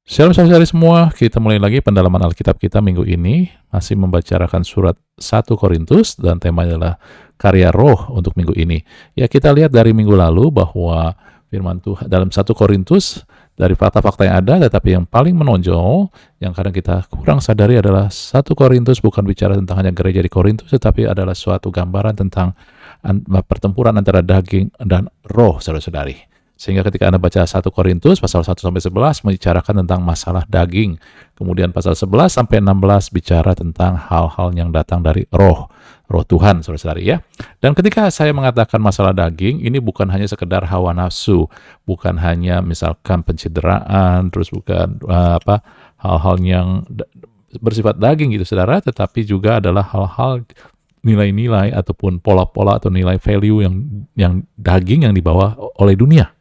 Shalom saudari semua, kita mulai lagi pendalaman Alkitab kita minggu ini, masih membicarakan surat 1 Korintus dan temanya adalah karya roh untuk minggu ini. Ya, kita lihat dari minggu lalu bahwa firman Tuhan dalam 1 Korintus, dari fakta-fakta yang ada, tetapi yang paling menonjol, yang kadang kita kurang sadari adalah 1 Korintus bukan bicara tentang hanya gereja di Korintus, tetapi adalah suatu gambaran tentang pertempuran antara daging dan roh, saudara-saudari. Sehingga ketika Anda baca 1 Korintus pasal 1-11 membicarakan tentang masalah daging. Kemudian pasal 11-16 bicara tentang hal-hal yang datang dari roh Tuhan, saudara-saudari ya. Dan ketika saya mengatakan masalah daging, ini bukan hanya sekedar hawa nafsu, bukan hanya misalkan pencideraan, terus bukan hal-hal yang bersifat daging gitu, saudara, tetapi juga adalah hal-hal nilai-nilai ataupun pola-pola atau nilai value yang daging yang dibawa oleh dunia.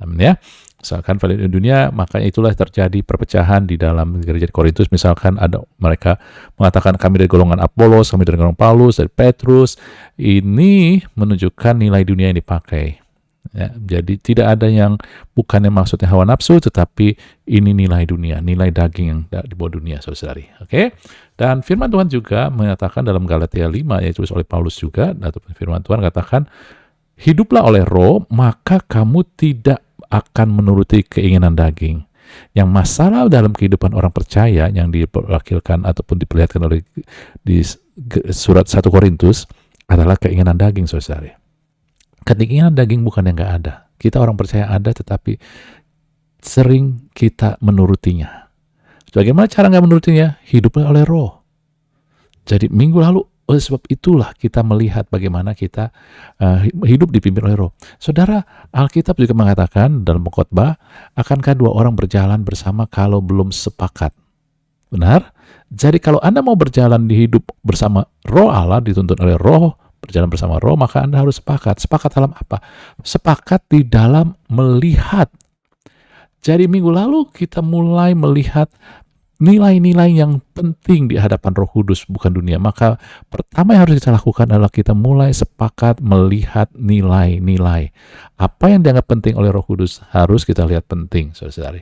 Amin ya. Misalkan value dunia, makanya itulah terjadi perpecahan di dalam gereja di Korintus. Misalkan ada mereka mengatakan kami dari golongan Apolos, kami dari golongan Paulus, dari Petrus. Ini menunjukkan nilai dunia yang dipakai. Ya, jadi tidak ada yang bukannya maksudnya hawa nafsu, tetapi ini nilai dunia, nilai daging yang di bawah dunia, saudari. Oke? Dan firman Tuhan juga menyatakan dalam Galatia 5, yang ditulis oleh Paulus juga, atau firman Tuhan katakan, hiduplah oleh roh, maka kamu tidak akan menuruti keinginan daging. Yang masalah dalam kehidupan orang percaya yang diwakilkan ataupun diperlihatkan oleh di surat 1 Korintus adalah keinginan daging, saudara. Keinginan daging bukan yang nggak ada. Kita orang percaya ada, tetapi sering kita menurutinya. Bagaimana cara nggak menurutinya? Hiduplah oleh roh. Jadi minggu lalu, oleh sebab itulah kita melihat bagaimana kita hidup dipimpin oleh roh. Saudara, Alkitab juga mengatakan dalam khotbah, akankah dua orang berjalan bersama kalau belum sepakat? Benar? Jadi kalau Anda mau berjalan di hidup bersama roh Allah, dituntun oleh roh, berjalan bersama roh, maka Anda harus sepakat. Sepakat dalam apa? Sepakat di dalam melihat. Jadi minggu lalu kita mulai melihat nilai-nilai yang penting di hadapan Roh Kudus, bukan dunia. Maka pertama yang harus kita lakukan adalah kita mulai sepakat melihat nilai-nilai. Apa yang dianggap penting oleh Roh Kudus harus kita lihat penting, saudara-saudari.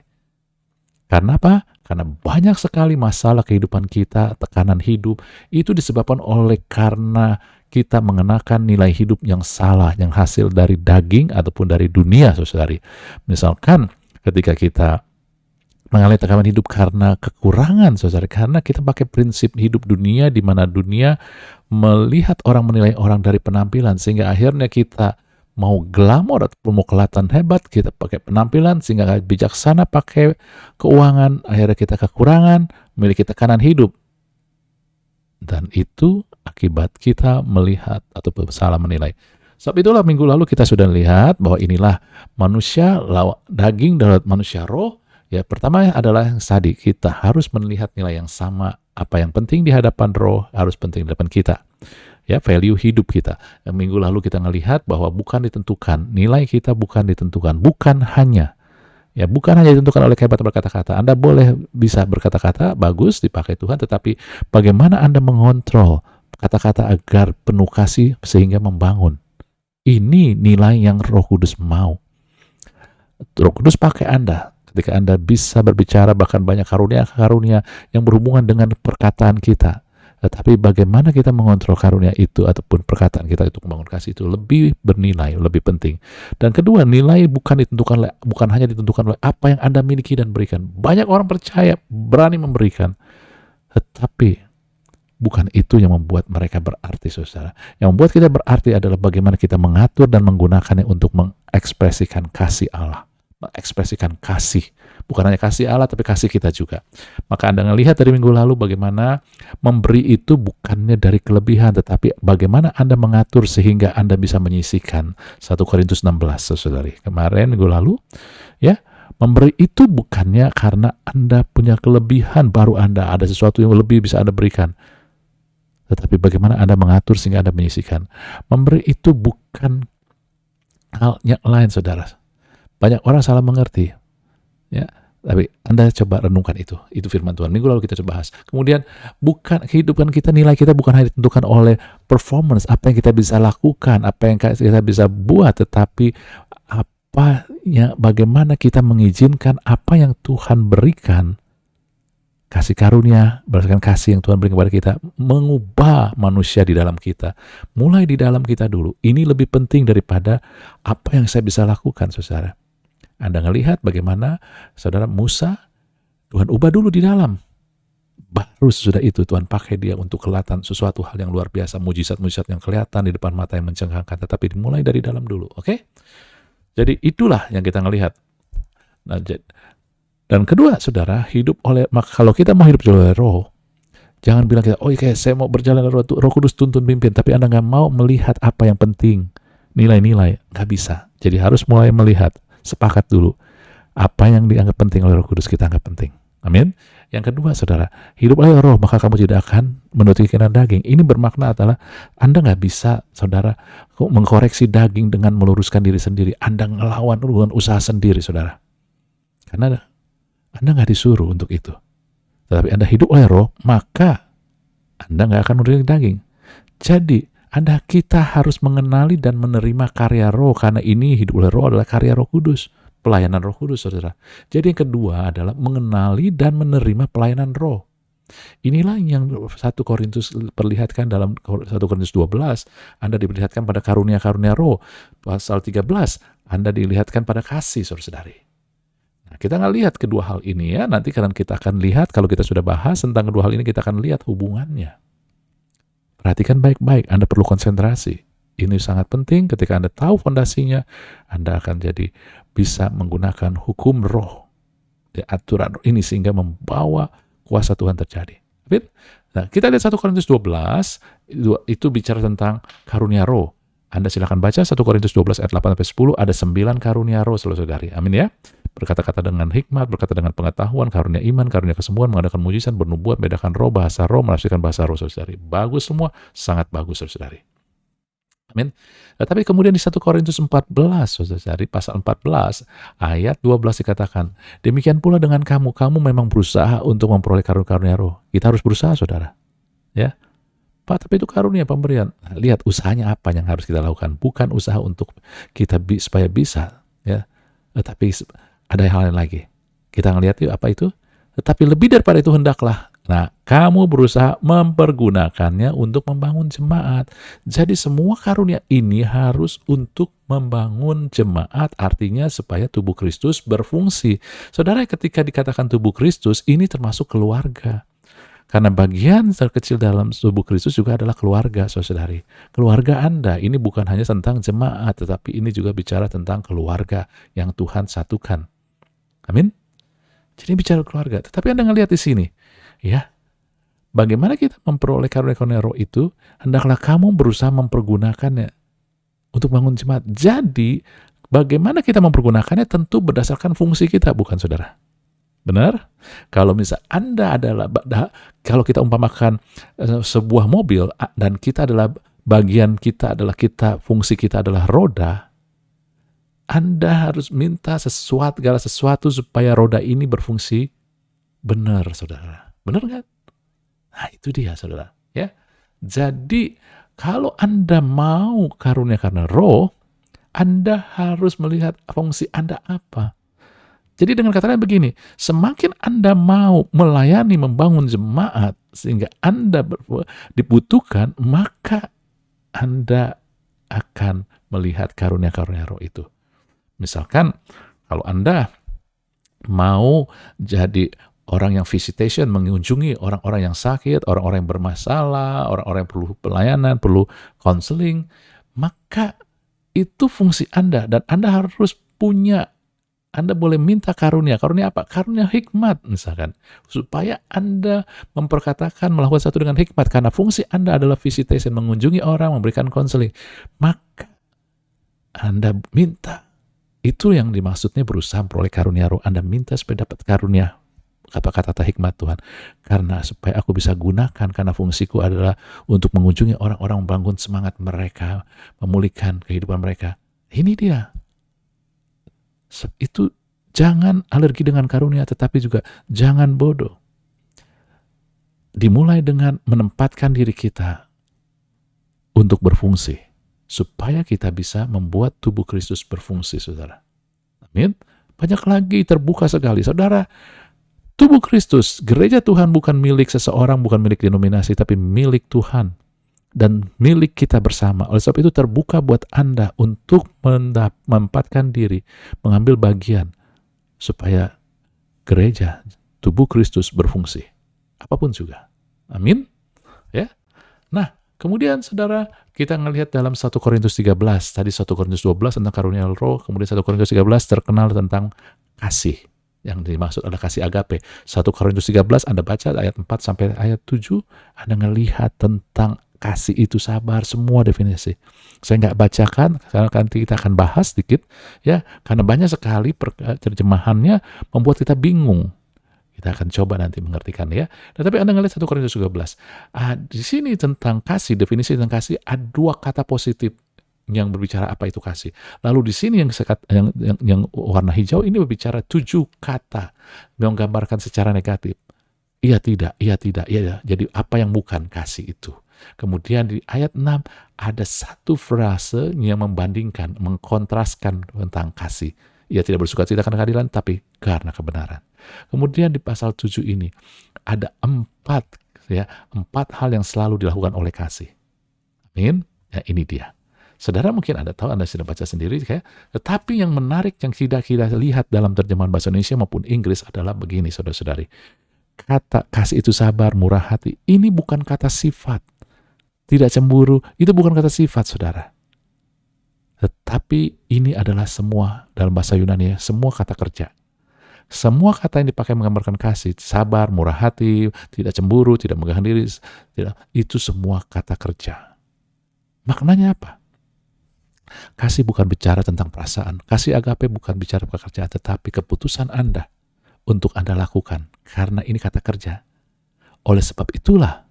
Karena apa? Karena banyak sekali masalah kehidupan kita, tekanan hidup, itu disebabkan oleh karena kita mengenakan nilai hidup yang salah, yang hasil dari daging ataupun dari dunia, saudari. Misalkan ketika kita mengalami tekanan hidup karena kekurangan, saudara, karena kita pakai prinsip hidup dunia, di mana dunia melihat orang, menilai orang dari penampilan, sehingga akhirnya kita mau glamor ataupun mau kelihatan hebat, kita pakai penampilan, sehingga bijaksana pakai keuangan, akhirnya kita kekurangan, memiliki tekanan hidup. Dan itu akibat kita melihat ataupun salah menilai. Sebab itulah minggu lalu kita sudah lihat bahwa inilah manusia daging dan manusia roh. Ya, pertama adalah yang tadi, kita harus melihat nilai yang sama. Apa yang penting di hadapan roh harus penting di hadapan kita. Ya, value hidup kita. Yang minggu lalu kita melihat bahwa bukan ditentukan, nilai kita bukan ditentukan, bukan hanya ditentukan oleh kehebat berkata-kata. Anda boleh bisa berkata-kata, bagus, dipakai Tuhan, tetapi bagaimana Anda mengontrol kata-kata agar penuh kasih sehingga membangun. Ini nilai yang Roh Kudus mau. Roh Kudus pakai Anda. Ketika Anda bisa berbicara bahkan banyak karunia-karunia yang berhubungan dengan perkataan kita. Tetapi bagaimana kita mengontrol karunia itu ataupun perkataan kita untuk membangun kasih itu lebih bernilai, lebih penting. Dan kedua, nilai bukan hanya ditentukan oleh apa yang Anda miliki dan berikan. Banyak orang percaya, berani memberikan. Tetapi bukan itu yang membuat mereka berarti, saudara. Yang membuat kita berarti adalah bagaimana kita mengatur dan menggunakannya untuk mengekspresikan kasih Allah. Mengekspresikan kasih, bukan hanya kasih Allah tapi kasih kita juga. Maka Anda melihat dari minggu lalu bagaimana memberi itu bukannya dari kelebihan, tetapi bagaimana Anda mengatur sehingga Anda bisa menyisihkan. 1 Korintus 16, saudari. Kemarin minggu lalu, ya, memberi itu bukannya karena Anda punya kelebihan baru Anda ada sesuatu yang lebih bisa Anda berikan, tetapi bagaimana Anda mengatur sehingga Anda menyisihkan. Memberi itu bukan hal yang lain, saudara. Banyak orang salah mengerti, ya. Tapi Anda coba renungkan itu firman Tuhan. Minggu lalu kita coba bahas. Kemudian bukan kehidupan kita, nilai kita bukan hanya ditentukan oleh performance, apa yang kita bisa lakukan, apa yang kita bisa buat, tetapi bagaimana kita mengizinkan apa yang Tuhan berikan, kasih karunia, berdasarkan kasih yang Tuhan berikan kepada kita, mengubah manusia di dalam kita. Mulai di dalam kita dulu. Ini lebih penting daripada apa yang saya bisa lakukan, saudara. Anda ngelihat bagaimana, saudara, Musa, Tuhan ubah dulu di dalam. Baru sesudah itu Tuhan pakai dia untuk kelihatan sesuatu hal yang luar biasa, mujizat-mujizat yang kelihatan di depan mata yang mencengangkan. Tetapi dimulai dari dalam dulu, oke? Jadi itulah yang kita ngelihat. Nah, dan kedua, saudara, kalau kita mau hidup oleh Roh, jangan bilang kita, saya mau berjalan oleh Roh Kudus tuntun pimpin, tapi Anda nggak mau melihat apa yang penting, nilai-nilai, nggak bisa. Jadi harus mulai melihat, sepakat dulu, apa yang dianggap penting oleh Roh Kudus kita anggap penting. Amin. Yang kedua, saudara, hidup oleh Roh, maka kamu tidak akan menuruti keinginan daging. Ini bermakna adalah Anda nggak bisa, saudara, mengkoreksi daging dengan meluruskan diri sendiri. Anda ngelawan dengan usaha sendiri, saudara. Karena Anda nggak disuruh untuk itu. Tetapi Anda hidup oleh Roh, maka Anda nggak akan menuruti daging. Jadi, kita harus mengenali dan menerima karya Roh, karena ini hidup oleh Roh adalah karya Roh Kudus. Pelayanan Roh Kudus, saudara. Jadi yang kedua adalah mengenali dan menerima pelayanan Roh. Inilah yang 1 Korintus perlihatkan dalam 1 Korintus 12. Anda diperlihatkan pada karunia-karunia Roh. Pasal 13, Anda dilihatkan pada kasih, saudara-saudari. Nah, kita nggak lihat kedua hal ini ya. Nanti kita akan lihat, kalau kita sudah bahas tentang kedua hal ini, kita akan lihat hubungannya. Perhatikan baik-baik, Anda perlu konsentrasi. Ini sangat penting. Ketika Anda tahu fondasinya, Anda akan jadi bisa menggunakan hukum Roh, aturan Roh ini, sehingga membawa kuasa Tuhan terjadi. Nah, kita lihat 1 Korintus 12, itu bicara tentang karunia Roh. Anda silakan baca 1 Korintus 12 ayat 8-10, ada 9 karunia Roh, saudara-saudari. Amin ya. Berkata-kata dengan hikmat, berkata dengan pengetahuan, karunia iman, karunia kesembuhan, mengadakan mujizat, bernubuat, bedakan roh, bahasa roh, menafsirkan bahasa roh, saudara-saudari. Bagus semua, sangat bagus, saudara-saudari. Amin. Tapi kemudian di 1 Korintus 14, saudara-saudari, pasal 14, ayat 12 dikatakan, demikian pula dengan kamu memang berusaha untuk memperoleh karunia Roh. Kita harus berusaha, saudara. Ya. Pak, tapi itu karunia pemberian. Nah, lihat usahanya apa yang harus kita lakukan. Bukan usaha untuk kita supaya bisa. Ya. Tapi ada hal lain lagi. Kita ngelihat yuk apa itu. Tetapi lebih daripada itu hendaklah. Nah, kamu berusaha mempergunakannya untuk membangun jemaat. Jadi semua karunia ini harus untuk membangun jemaat, artinya supaya tubuh Kristus berfungsi. Saudara, ketika dikatakan tubuh Kristus, ini termasuk keluarga. Karena bagian terkecil dalam tubuh Kristus juga adalah keluarga, saudari. Keluarga Anda ini bukan hanya tentang jemaat, tetapi ini juga bicara tentang keluarga yang Tuhan satukan. Amin. Jadi bicara keluarga. Tetapi Anda ngelihat di sini, ya, bagaimana kita memperoleh karunia Roh itu? Hendaklah kamu berusaha mempergunakannya untuk bangun jemaat. Jadi, bagaimana kita mempergunakannya tentu berdasarkan fungsi kita, bukan, saudara? Benar? Kalau misal Anda adalah, kalau kita umpamakan sebuah mobil dan kita adalah bagian kita adalah fungsi kita adalah roda, Anda harus minta segala sesuatu supaya roda ini berfungsi benar, saudara. Benar nggak? Nah, itu dia, saudara. Ya. Jadi, kalau Anda mau karunia karena Roh, Anda harus melihat fungsi Anda apa. Jadi dengan kata lain begini, semakin Anda mau melayani, membangun jemaat, sehingga Anda dibutuhkan, maka Anda akan melihat karunia-karunia Roh itu. Misalkan, kalau Anda mau jadi orang yang visitation, mengunjungi orang-orang yang sakit, orang-orang yang bermasalah, orang-orang yang perlu pelayanan, perlu counseling, maka itu fungsi Anda, dan Anda harus punya. Anda boleh minta karunia. Karunia apa? Karunia hikmat, misalkan. Supaya Anda memperkatakan, melakukan sesuatu dengan hikmat. Karena fungsi Anda adalah visitation, mengunjungi orang, memberikan konseling. Maka Anda minta. Itu yang dimaksudnya berusaha memperoleh karunia Roh. Anda minta supaya dapat karunia. Kata-kata hikmat Tuhan. Karena supaya aku bisa gunakan, karena fungsiku adalah untuk mengunjungi orang-orang, membangun semangat mereka, memulihkan kehidupan mereka. Ini dia. Itu jangan alergi dengan karunia, tetapi juga jangan bodoh. Dimulai dengan menempatkan diri kita untuk berfungsi, supaya kita bisa membuat tubuh Kristus berfungsi, saudara. Amin. Banyak lagi, terbuka sekali. Saudara, tubuh Kristus, gereja Tuhan bukan milik seseorang, bukan milik denominasi, tapi milik Tuhan dan milik kita bersama. Oleh sebab itu terbuka buat Anda untuk menempatkan diri, mengambil bagian supaya gereja, tubuh Kristus berfungsi. Apapun juga. Amin. Ya. Nah, kemudian saudara, kita ngelihat dalam 1 Korintus 13, tadi 1 Korintus 12 tentang karunia Roh, kemudian 1 Korintus 13 terkenal tentang kasih. Yang dimaksud adalah kasih agape. 1 Korintus 13 Anda baca ayat 4 sampai ayat 7, Anda ngelihat tentang kasih itu sabar, semua definisi. Saya nggak bacakan, karena nanti kita akan bahas sedikit, ya, karena banyak sekali terjemahannya membuat kita bingung. Kita akan coba nanti mengertikan, ya. Tetapi Anda ngelihat 1 Korintus 13. Di sini tentang kasih, definisi tentang kasih, ada dua kata positif yang berbicara apa itu kasih. Lalu di sini yang warna hijau ini berbicara 7 kata yang menggambarkan secara negatif. Iya tidak, iya tidak, iya. Jadi apa yang bukan kasih itu. Kemudian di ayat 6 ada satu frase yang membandingkan, mengkontraskan tentang kasih. Ia tidak bersuka cita karena keadilan, tapi karena kebenaran. Kemudian di pasal 7 ini ada 4 hal yang selalu dilakukan oleh kasih. Amin. Ya, ini dia. Saudara mungkin Anda tahu, Anda sudah baca sendiri, tetapi yang menarik yang tidak kita lihat dalam terjemahan bahasa Indonesia maupun Inggris adalah begini, saudara-saudari. Kata kasih itu sabar, murah hati. Ini bukan kata sifat. Tidak cemburu, itu bukan kata sifat, saudara. Tetapi ini adalah semua, dalam bahasa Yunani, semua kata kerja. Semua kata yang dipakai menggambarkan kasih, sabar, murah hati, tidak cemburu, tidak megahkan diri, itu semua kata kerja. Maknanya apa? Kasih bukan bicara tentang perasaan. Kasih agape bukan bicara pekerjaan, tetapi keputusan Anda untuk Anda lakukan. Karena ini kata kerja. Oleh sebab itulah,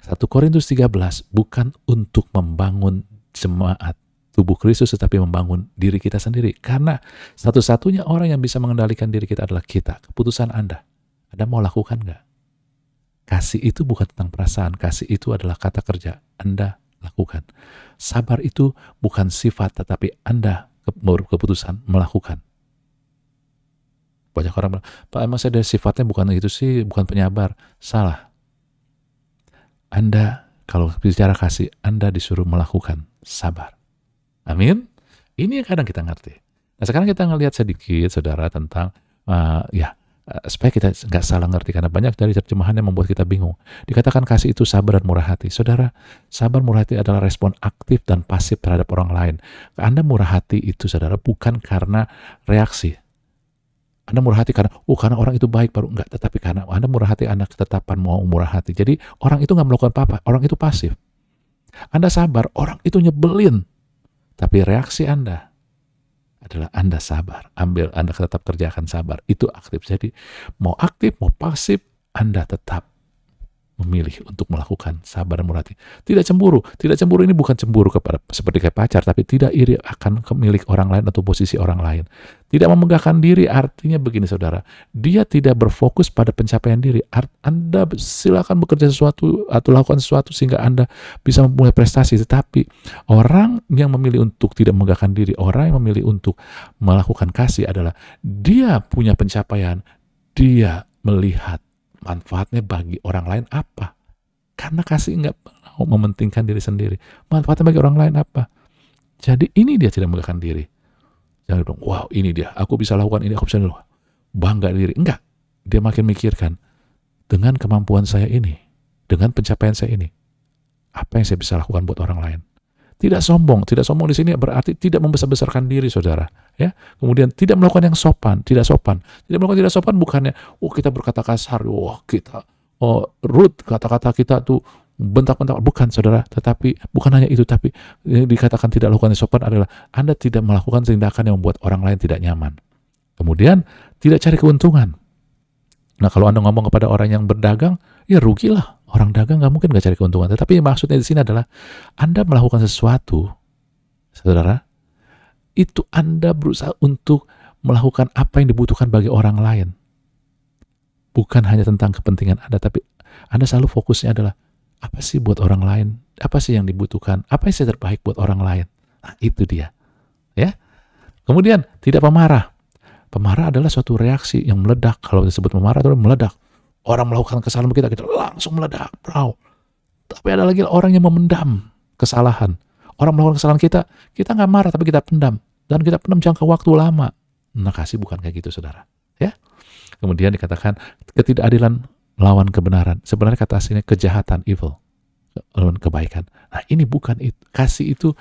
1 Korintus 13 bukan untuk membangun jemaat tubuh Kristus, tetapi membangun diri kita sendiri. Karena satu-satunya orang yang bisa mengendalikan diri kita adalah kita. Keputusan Anda. Anda mau lakukan nggak? Kasih itu bukan tentang perasaan. Kasih itu adalah kata kerja. Anda lakukan. Sabar itu bukan sifat, tetapi Anda keputusan melakukan. Banyak orang bilang, Pak, emang saya dari sifatnya bukan itu sih, bukan penyabar. Salah. Anda, kalau bicara kasih, Anda disuruh melakukan sabar. Amin. Ini yang kadang kita ngerti. Nah, sekarang kita ngelihat sedikit, saudara, tentang supaya kita nggak salah ngerti, karena banyak dari terjemahan yang membuat kita bingung. Dikatakan kasih itu sabar dan murah hati. Saudara, sabar murah hati adalah respon aktif dan pasif terhadap orang lain. Anda murah hati itu, saudara, bukan karena reaksi. Anda murah hati karena orang itu baik baru enggak, tetapi karena Anda murah hati, Anda ketetapan mau murah hati. Jadi orang itu nggak melakukan apa-apa, orang itu pasif. Anda sabar, orang itu nyebelin, tapi reaksi Anda adalah Anda sabar. Anda tetap kerjakan sabar. Itu aktif. Jadi mau aktif, mau pasif, Anda tetap memilih untuk melakukan sabar dan murah hati. Tidak cemburu. Tidak cemburu ini bukan cemburu kepada seperti kayak pacar, tapi tidak iri akan milik orang lain atau posisi orang lain. Tidak memegahkan diri artinya begini, saudara. Dia tidak berfokus pada pencapaian diri. Anda silakan bekerja sesuatu atau lakukan sesuatu sehingga Anda bisa memulai prestasi. Tetapi orang yang memilih untuk tidak memegahkan diri, orang yang memilih untuk melakukan kasih adalah dia punya pencapaian. Dia melihat manfaatnya bagi orang lain apa? Karena kasih nggak mau mementingkan diri sendiri. Manfaatnya bagi orang lain apa? Jadi ini dia tidak memegahkan diri. Jangan bilang, wow ini dia, aku bisa lakukan ini, aku bisa lakukan. Bangga diri. Enggak. Dia makin mikirkan, dengan kemampuan saya ini, dengan pencapaian saya ini, apa yang saya bisa lakukan buat orang lain? Tidak sombong. Tidak sombong di sini berarti tidak membesar-besarkan diri, saudara. Ya. Kemudian tidak melakukan yang sopan, tidak sopan. Tidak melakukan tidak sopan bukannya, kita berkata kasar, rude, kata-kata kita tuh bentak-bentak, bukan, saudara. Tetapi bukan hanya itu, tapi dikatakan tidak melakukan yang sopan adalah Anda tidak melakukan tindakan yang membuat orang lain tidak nyaman. Kemudian tidak cari keuntungan. Nah, kalau Anda ngomong kepada orang yang berdagang, ya rugilah. Orang dagang nggak mungkin nggak cari keuntungan. Tetapi maksudnya di sini adalah Anda melakukan sesuatu, saudara, itu Anda berusaha untuk melakukan apa yang dibutuhkan bagi orang lain. Bukan hanya tentang kepentingan Anda, tapi Anda selalu fokusnya adalah apa sih buat orang lain? Apa sih yang dibutuhkan? Apa yang terbaik buat orang lain? Nah, itu dia. Ya. Kemudian tidak pemarah. Pemarah adalah suatu reaksi yang meledak. Kalau disebut pemarah itu meledak. Orang melakukan kesalahan kita langsung meledak, bro. Tapi ada lagi orang yang memendam kesalahan. Orang melakukan kesalahan kita nggak marah tapi kita pendam. Dan kita pendam jangka waktu lama. Nah, kasih bukan kayak gitu, saudara. Ya. Kemudian dikatakan ketidakadilan lawan kebenaran. Sebenarnya kata aslinya kejahatan, evil, lawan kebaikan. Nah, ini bukan itu. Kasih itu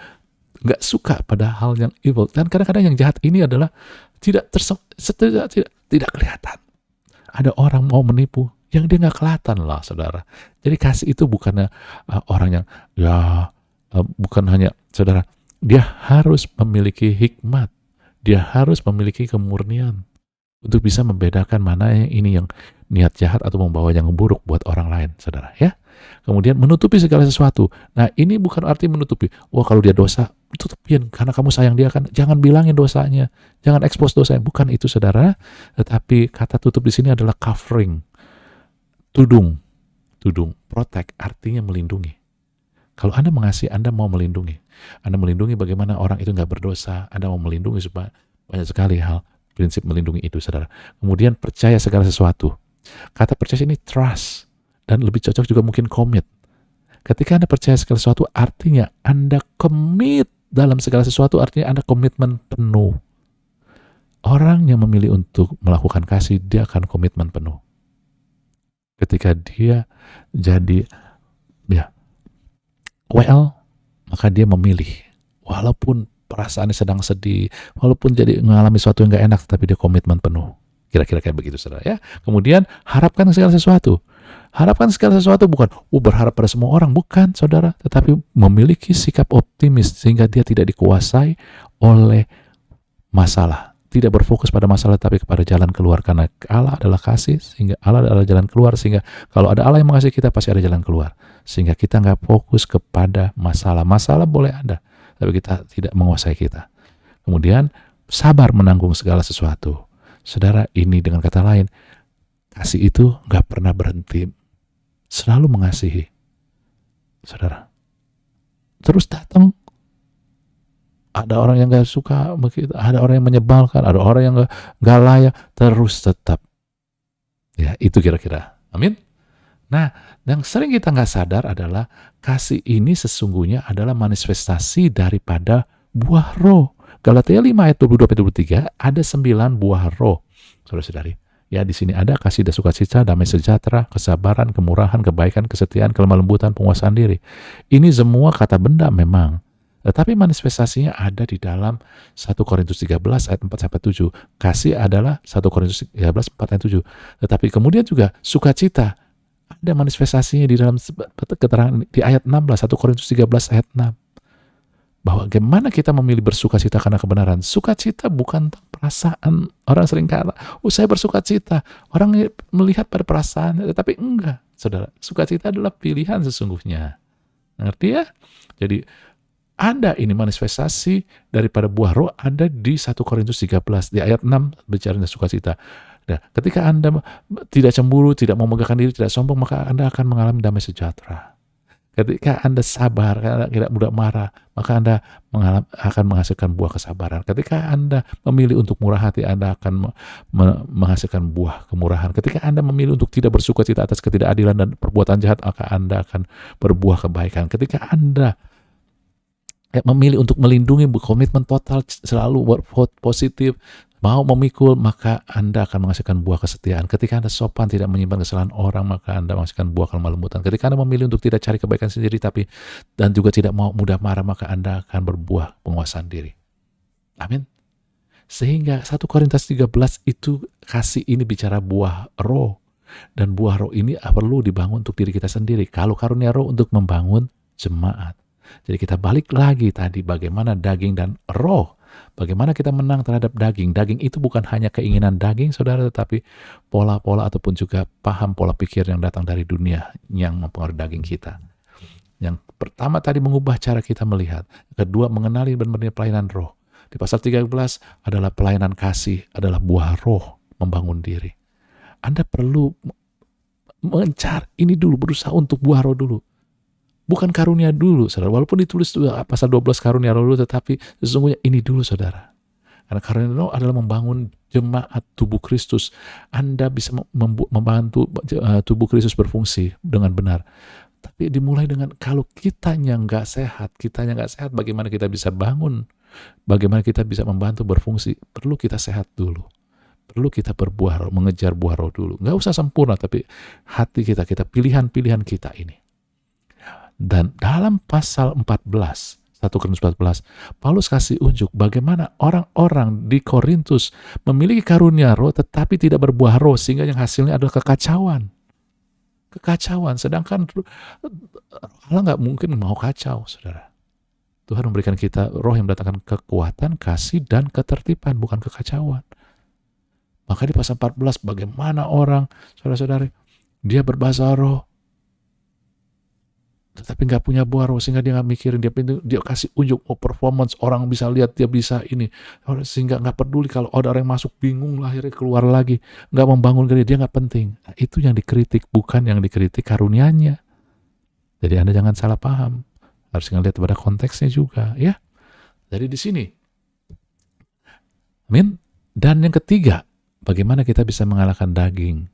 nggak suka pada hal yang evil. Dan kadang-kadang yang jahat ini adalah tidak kelihatan. Ada orang mau menipu yang dia nggak kelihatan lah, saudara. Jadi kasih itu bukannya orang yang bukan hanya, saudara, dia harus memiliki hikmat, dia harus memiliki kemurnian untuk bisa membedakan mana yang ini yang niat jahat atau membawa yang buruk buat orang lain, saudara. Ya. Kemudian menutupi segala sesuatu. Nah, ini bukan arti menutupi. Wah, kalau dia dosa, tutupin karena kamu sayang dia kan. Jangan bilangin dosanya, jangan expose dosanya. Bukan itu, saudara. Tetapi kata tutup di sini adalah covering, tudung, protect, artinya melindungi. Kalau Anda mengasihi, Anda mau melindungi. Anda melindungi bagaimana orang itu nggak berdosa. Anda mau melindungi supaya banyak sekali hal. Prinsip melindungi itu, saudara. Kemudian percaya segala sesuatu. Kata percaya ini trust. Dan lebih cocok juga mungkin commit. Ketika Anda percaya segala sesuatu, artinya Anda commit dalam segala sesuatu, artinya Anda komitmen penuh. Orang yang memilih untuk melakukan kasih, dia akan komitmen penuh. Ketika dia jadi maka dia memilih. Walaupun perasaannya sedang sedih, walaupun jadi mengalami sesuatu yang gak enak, tapi dia komitmen penuh. Kira-kira kayak begitu, saudara. Ya. Kemudian harapkan segala sesuatu. Harapkan segala sesuatu bukan berharap pada semua orang, bukan, saudara, tetapi memiliki sikap optimis sehingga dia tidak dikuasai oleh masalah, tidak berfokus pada masalah tapi kepada jalan keluar, karena Allah adalah kasih, sehingga Allah adalah jalan keluar, sehingga kalau ada Allah yang mengasihi kita pasti ada jalan keluar, sehingga kita nggak fokus kepada masalah boleh ada, tapi kita tidak menguasai kita. Kemudian sabar menanggung segala sesuatu, saudara. Ini dengan kata lain, kasih itu nggak pernah berhenti, selalu mengasihi, saudara. Terus datang, ada orang yang gak suka begitu, ada orang yang menyebalkan, ada orang yang gak layak, terus tetap. Ya, itu kira-kira. Amin. Nah, yang sering kita gak sadar adalah kasih ini sesungguhnya adalah manifestasi daripada buah roh. Galatia 5 ayat 22-23 ada 9 buah roh, saudara-saudari. Ya, di sini ada kasih dan sukacita, damai sejahtera, kesabaran, kemurahan, kebaikan, kesetiaan, kelemah lembutan, penguasaan diri. Ini semua kata benda memang. Tetapi manifestasinya ada di dalam 1 Korintus 13 ayat 4-7. Kasih adalah 1 Korintus 13 4 ayat 7. Tetapi kemudian juga sukacita ada manifestasinya di dalam keterangan di ayat 16, 1 Korintus 13 ayat 6. Bahwa bagaimana kita memilih bersukacita karena kebenaran. Sukacita bukan perasaan. Orang sering kata, saya bersukacita. Orang melihat pada perasaan, tetapi enggak, saudara. Sukacita adalah pilihan sesungguhnya. Ngerti ya? Jadi ada ini manifestasi daripada buah roh ada di 1 Korintus 13 di ayat 6 bicara tentang sukacita. Nah, ketika Anda tidak cemburu, tidak memegahkan diri, tidak sombong, maka Anda akan mengalami damai sejahtera. Ketika Anda sabar, tidak mudah marah, maka Anda akan menghasilkan buah kesabaran. Ketika Anda memilih untuk murah hati, Anda akan menghasilkan buah kemurahan. Ketika Anda memilih untuk tidak bersukacita atas ketidakadilan dan perbuatan jahat, maka Anda akan berbuah kebaikan. Ketika Anda memilih untuk melindungi, berkomitmen total, selalu positif, mau memikul, maka Anda akan menghasilkan buah kesetiaan. Ketika Anda sopan, tidak menyimpan kesalahan orang, maka Anda menghasilkan buah kelemah lembutan. Ketika Anda memilih untuk tidak cari kebaikan sendiri, dan juga tidak mau mudah marah, maka Anda akan berbuah penguasaan diri. Amin. Sehingga 1 Korintus 13 itu kasih ini bicara buah roh. Dan buah roh ini perlu dibangun untuk diri kita sendiri. Kalau karunia roh untuk membangun jemaat. Jadi kita balik lagi tadi bagaimana daging dan roh. Bagaimana kita menang terhadap daging. Daging itu bukan hanya keinginan daging, saudara, tetapi pola-pola ataupun juga paham pola pikir yang datang dari dunia yang mempengaruhi daging kita. Yang pertama tadi mengubah cara kita melihat. Kedua, mengenali benar-benar pelayanan roh. Di pasal 13 adalah pelayanan kasih, adalah buah roh membangun diri. Anda perlu mencari ini dulu, berusaha untuk buah roh dulu. Bukan karunia dulu, saudara. Walaupun ditulis pasal 12 karunia roh dulu, tetapi sesungguhnya ini dulu, saudara. Karena karunia roh adalah membangun jemaat tubuh Kristus. Anda bisa membantu tubuh Kristus berfungsi dengan benar. Tapi dimulai dengan kalau kitanya nggak sehat, bagaimana kita bisa bangun? Bagaimana kita bisa membantu berfungsi? Perlu kita sehat dulu. Perlu kita berbuah roh, mengejar buah roh dulu. Nggak usah sempurna, tapi hati kita pilihan-pilihan kita ini. Dan dalam pasal 14, 1 Korintus 14, Paulus kasih unjuk bagaimana orang-orang di Korintus memiliki karunia roh tetapi tidak berbuah roh, sehingga yang hasilnya adalah kekacauan. Sedangkan Allah nggak mungkin mau kacau, saudara. Tuhan memberikan kita roh yang mendatangkan kekuatan, kasih, dan ketertiban, bukan kekacauan. Maka di pasal 14, bagaimana orang, saudara-saudari, dia berbahasa roh, tetapi nggak punya buah roh, sehingga dia nggak mikirin, dia kasih unjuk performance, orang bisa lihat dia bisa ini, sehingga nggak peduli kalau ada orang yang masuk bingung, akhirnya keluar lagi, nggak membangun dia nggak penting. Nah, itu yang dikritik, bukan yang dikritik karunianya. Jadi Anda jangan salah paham, harus ngelihat pada konteksnya juga, ya. Jadi di sini, amin. Dan yang ketiga, bagaimana kita bisa mengalahkan daging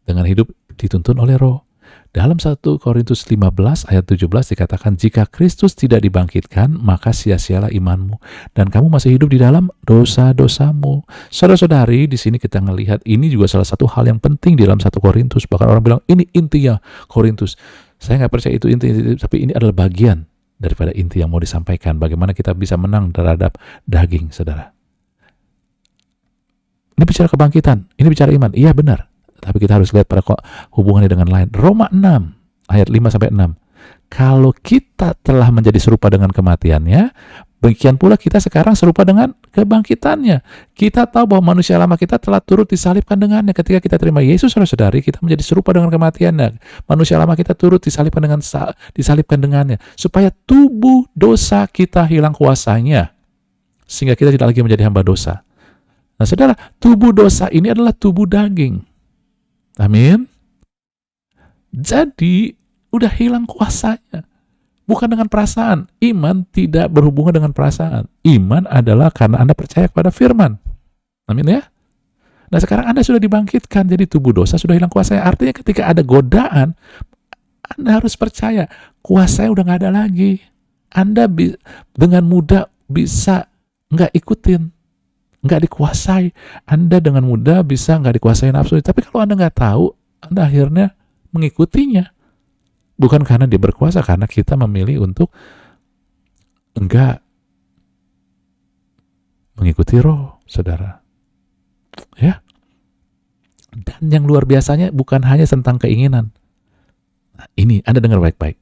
dengan hidup dituntun oleh roh. Dalam 1 Korintus 15 ayat 17 dikatakan, jika Kristus tidak dibangkitkan, maka sia-sialah imanmu, dan kamu masih hidup di dalam dosa-dosamu. Saudara-saudari, di sini kita melihat ini juga salah satu hal yang penting di dalam 1 Korintus. Bahkan orang bilang, ini intinya Korintus. Saya nggak percaya itu inti, tapi ini adalah bagian daripada inti yang mau disampaikan. Bagaimana kita bisa menang terhadap daging, saudara. Ini bicara kebangkitan, ini bicara iman. Iya benar. Tapi kita harus lihat pada hubungannya dengan lain. Roma 6 ayat 5-6. Kalau kita telah menjadi serupa dengan kematiannya, demikian pula kita sekarang serupa dengan kebangkitannya. Kita tahu bahwa manusia lama kita telah turut disalibkan dengannya. Ketika kita terima Yesus, saudara-saudari, kita menjadi serupa dengan kematiannya. Manusia lama kita turut disalibkan dengannya, supaya tubuh dosa kita hilang kuasanya, sehingga kita tidak lagi menjadi hamba dosa. Nah, saudara, tubuh dosa ini adalah tubuh daging. Amin. Jadi udah hilang kuasanya. Bukan dengan perasaan. Iman tidak berhubungan dengan perasaan. Iman adalah karena Anda percaya kepada firman. Amin ya. Nah sekarang Anda sudah dibangkitkan, jadi tubuh dosa sudah hilang kuasanya. Artinya ketika ada godaan, Anda harus percaya kuasanya udah gak ada lagi. Anda dengan mudah bisa nggak ikutin, nggak dikuasai. Anda dengan mudah bisa nggak dikuasai nafsu. Tapi kalau Anda nggak tahu, Anda akhirnya mengikutinya. Bukan karena dia berkuasa, karena kita memilih untuk enggak mengikuti roh, saudara. Ya. Dan yang luar biasanya bukan hanya tentang keinginan. Nah, ini Anda dengar baik-baik.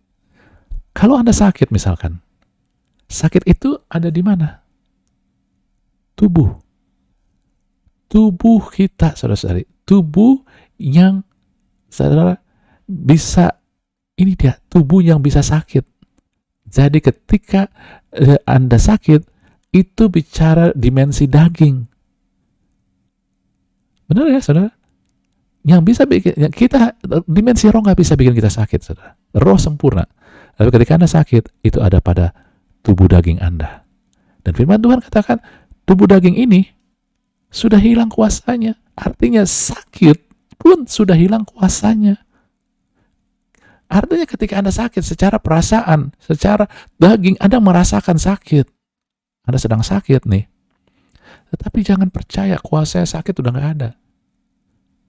Kalau Anda sakit misalkan, sakit itu ada di mana? Tubuh kita, saudara-saudari, tubuh yang saudara bisa, ini dia tubuh yang bisa sakit. Jadi ketika Anda sakit, itu bicara dimensi daging. Benar ya, saudara? Yang bisa bikin kita, dimensi roh nggak bisa bikin kita sakit, saudara. Roh sempurna. Tapi ketika Anda sakit, itu ada pada tubuh daging Anda. Dan firman Tuhan katakan, tubuh daging ini sudah hilang kuasanya. Artinya sakit pun sudah hilang kuasanya. Artinya ketika Anda sakit secara perasaan, secara daging, Anda merasakan sakit. Anda sedang sakit nih. Tetapi jangan percaya kuasa sakit udah gak ada.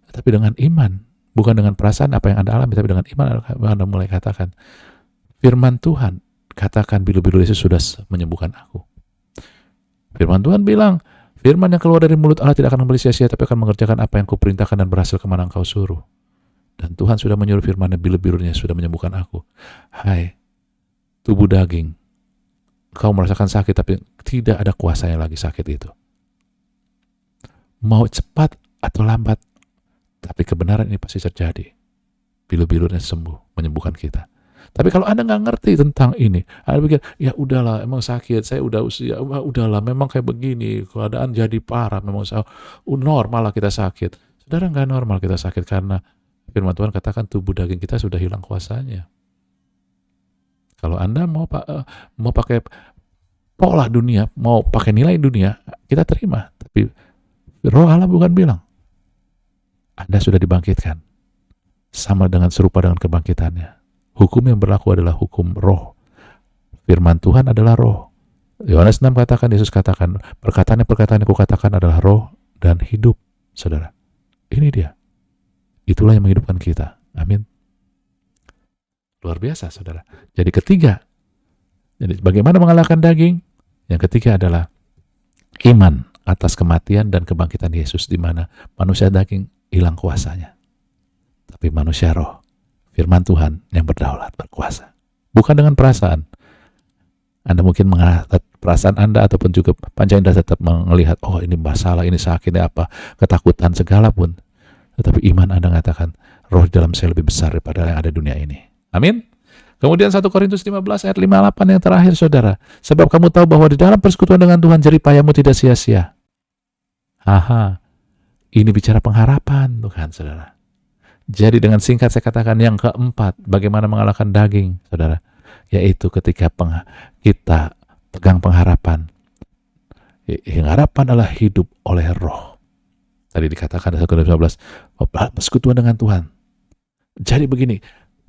Tapi dengan iman, bukan dengan perasaan apa yang Anda alami, tapi dengan iman Anda mulai katakan, firman Tuhan katakan bilu-bilu Yesus sudah menyembuhkan aku. Firman Tuhan bilang, firman yang keluar dari mulut Allah tidak akan kembali sia-sia, tapi akan mengerjakan apa yang kuperintahkan dan berhasil kemana engkau suruh. Dan Tuhan sudah menyuruh firman-Nya, bilu-bilunya sudah menyembuhkan aku. Hai, tubuh daging, kau merasakan sakit, tapi tidak ada kuasanya lagi sakit itu. Mau cepat atau lambat, tapi kebenaran ini pasti terjadi. Bilu-bilunya sembuh, menyembuhkan kita. Tapi kalau Anda nggak ngerti tentang ini, Anda pikir, ya udahlah, emang sakit, saya udah usia, udahlah, memang kayak begini, keadaan jadi parah, memang normal lah kita sakit. Saudara, nggak normal kita sakit, karena firman Tuhan katakan tubuh daging kita sudah hilang kuasanya. Kalau Anda mau pakai pola dunia, mau pakai nilai dunia, kita terima. Tapi Roh Allah bukan bilang, Anda sudah dibangkitkan, sama dengan serupa dengan kebangkitannya. Hukum yang berlaku adalah hukum roh. Firman Tuhan adalah roh. Yohanes 6 katakan, Yesus katakan, perkataan yang kukatakan adalah roh dan hidup, saudara. Ini dia. Itulah yang menghidupkan kita. Amin. Luar biasa, saudara. Jadi ketiga, bagaimana mengalahkan daging? Yang ketiga adalah iman atas kematian dan kebangkitan Yesus, di mana manusia daging hilang kuasanya. Tapi manusia roh, firman Tuhan yang berdaulat, berkuasa. Bukan dengan perasaan. Anda mungkin mengangkat perasaan Anda, ataupun juga panca indera tetap melihat, oh ini masalah, ini sakit, ini apa, ketakutan segala pun. Tetapi iman Anda mengatakan, roh dalam saya lebih besar daripada yang ada di dunia ini. Amin. Kemudian 1 Korintus 15 ayat 58 yang terakhir, saudara. Sebab kamu tahu bahwa di dalam persekutuan dengan Tuhan jeripayamu tidak sia-sia. Aha, ini bicara pengharapan Tuhan, saudara. Jadi dengan singkat saya katakan yang keempat, bagaimana mengalahkan daging, saudara. Yaitu ketika kita pegang pengharapan. Pengharapan adalah hidup oleh roh. Tadi dikatakan 1 Korintus 15, persekutuan dengan Tuhan. Jadi begini,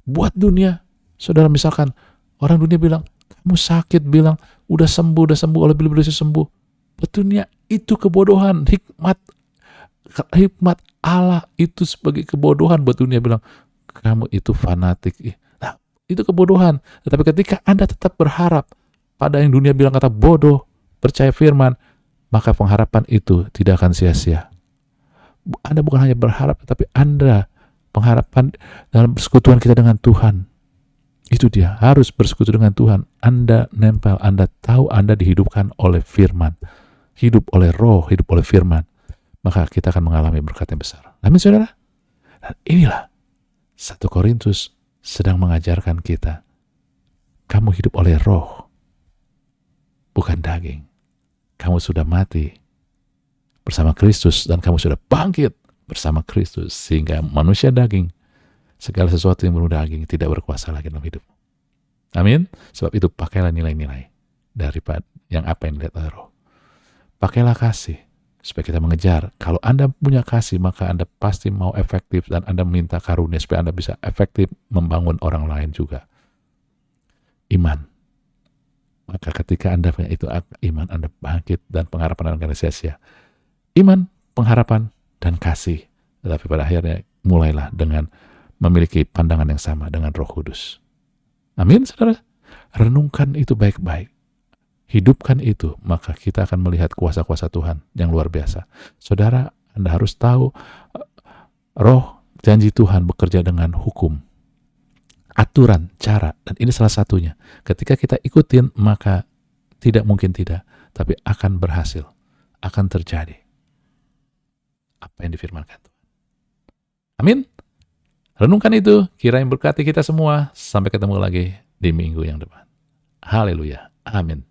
buat dunia, saudara, misalkan orang dunia bilang, kamu sakit, bilang, udah sembuh, oleh beli-beli sembuh. Buat dunia, itu kebodohan. Hikmat Allah itu sebagai kebodohan buat dunia, bilang, kamu itu fanatik. Nah, itu kebodohan. Tetapi ketika Anda tetap berharap pada yang dunia bilang kata bodoh, percaya firman, maka pengharapan itu tidak akan sia-sia. Anda bukan hanya berharap, tetapi Anda pengharapan dalam persekutuan kita dengan Tuhan. Itu dia, harus bersekutu dengan Tuhan. Anda nempel, Anda tahu Anda dihidupkan oleh firman, hidup oleh roh, hidup oleh firman, maka kita akan mengalami berkat yang besar. Amin, saudara. Dan inilah 1 Korintus sedang mengajarkan kita, kamu hidup oleh roh, bukan daging. Kamu sudah mati bersama Kristus dan kamu sudah bangkit bersama Kristus, sehingga manusia daging, segala sesuatu yang berbau daging tidak berkuasa lagi dalam hidupmu. Amin. Sebab itu pakailah nilai-nilai daripada yang apa yang dilihat oleh roh. Pakailah kasih supaya kita mengejar. Kalau Anda punya kasih, maka Anda pasti mau efektif, dan Anda minta karunia supaya Anda bisa efektif membangun orang lain juga. Iman. Maka ketika Anda punya itu iman, Anda bangkit dan pengharapan Anda akan sia-sia. Iman, pengharapan, dan kasih. Tetapi pada akhirnya mulailah dengan memiliki pandangan yang sama dengan Roh Kudus. Amin, saudara. Renungkan itu baik-baik. Hidupkan itu, maka kita akan melihat kuasa-kuasa Tuhan yang luar biasa. Saudara, Anda harus tahu, roh janji Tuhan bekerja dengan hukum, aturan, cara, dan ini salah satunya. Ketika kita ikutin, maka tidak mungkin tidak, tapi akan berhasil, akan terjadi apa yang difirmankan Tuhan. Amin. Renungkan itu, kiranya berkati kita semua. Sampai ketemu lagi di minggu yang depan. Haleluya. Amin.